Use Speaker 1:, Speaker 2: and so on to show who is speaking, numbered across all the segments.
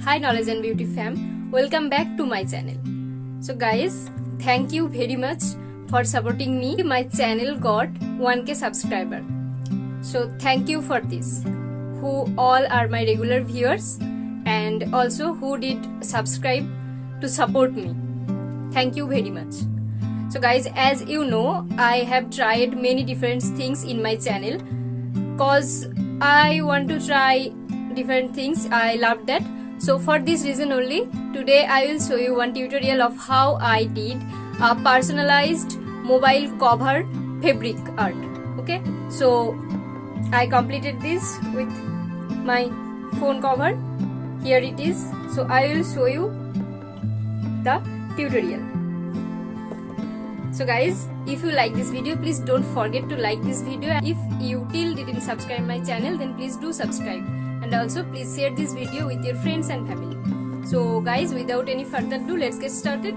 Speaker 1: Hi Knowledge and Beauty fam, welcome back to my channel. So guys, thank you very much for supporting me. My channel got 1k subscriber. So thank you for this. Who all are my regular viewers and also who did subscribe to support me. Thank you very much. So guys, as you know, I have tried many different things in my channel cause I want to try different things. I love that. So for this reason only, today I will show you one tutorial of how I did a personalized mobile cover fabric art. Okay, so I completed this with my phone cover. Here it is. So I will show you the tutorial. So guys, if you like this video, please don't forget to like this video. If you till didn't subscribe my channel, then please do subscribe. And also please share this video with your friends and family. So guys, without any further ado, let's get started.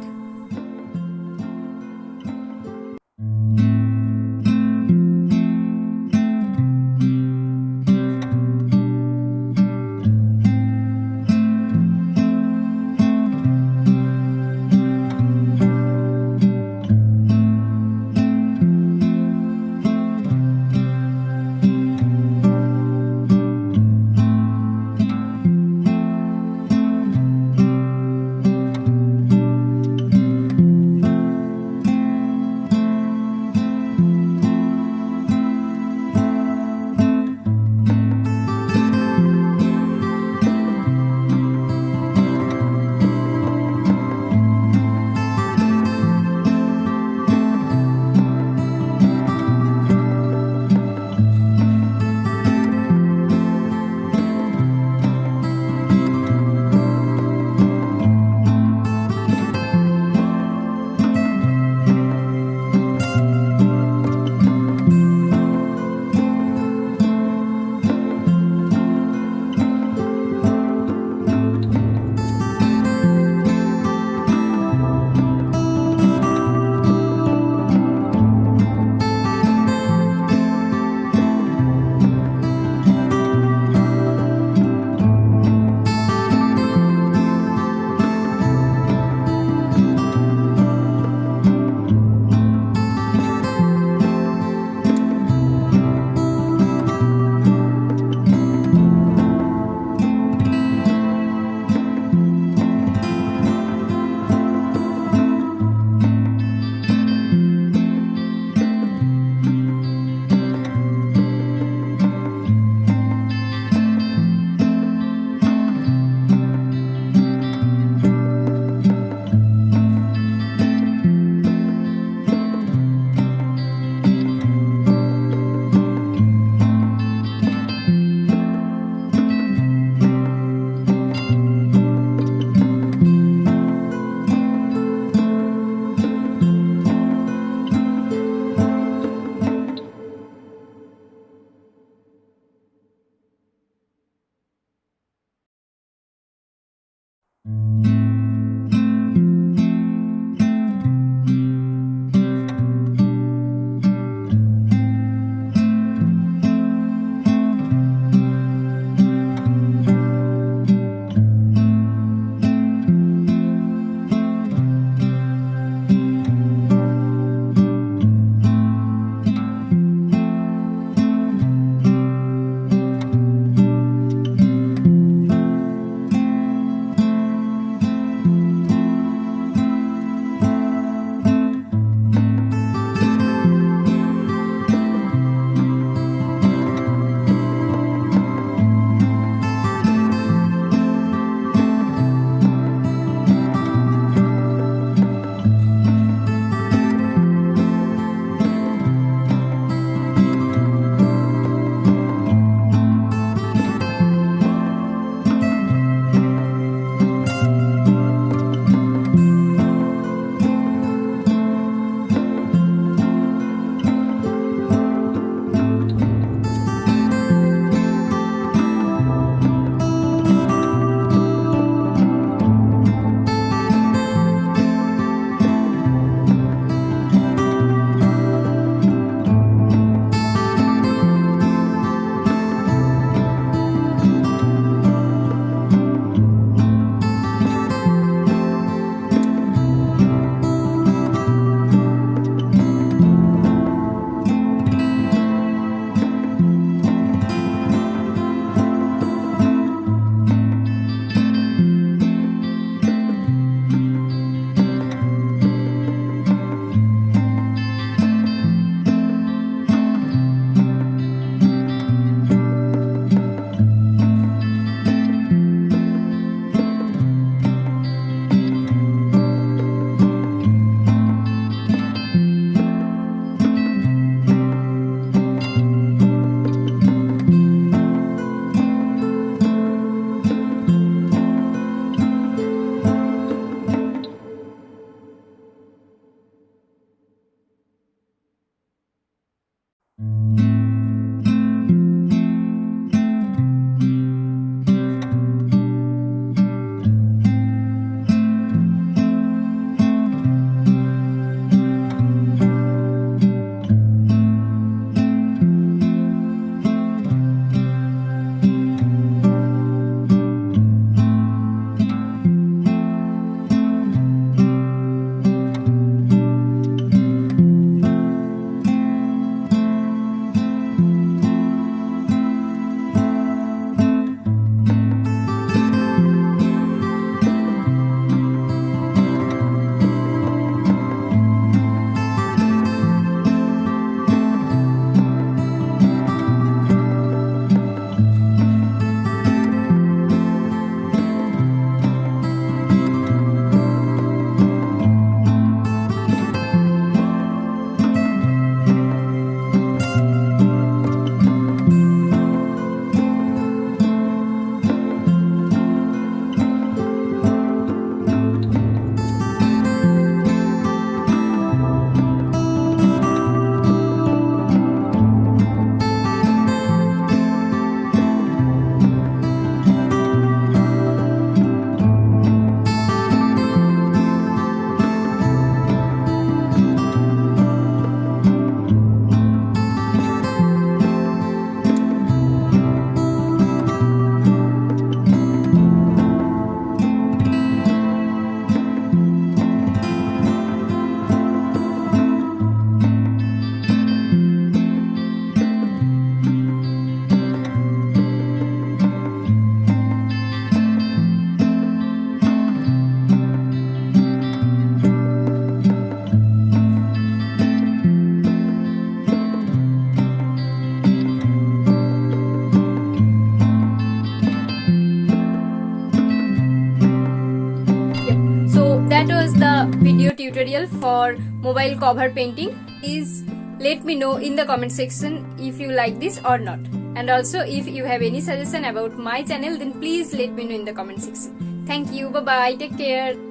Speaker 1: was the video tutorial for mobile cover painting. Please let me know in the comment section if you like this or not. And also if you have any suggestion about my channel, then please let me know in the comment section. Thank you. Bye bye. Take care.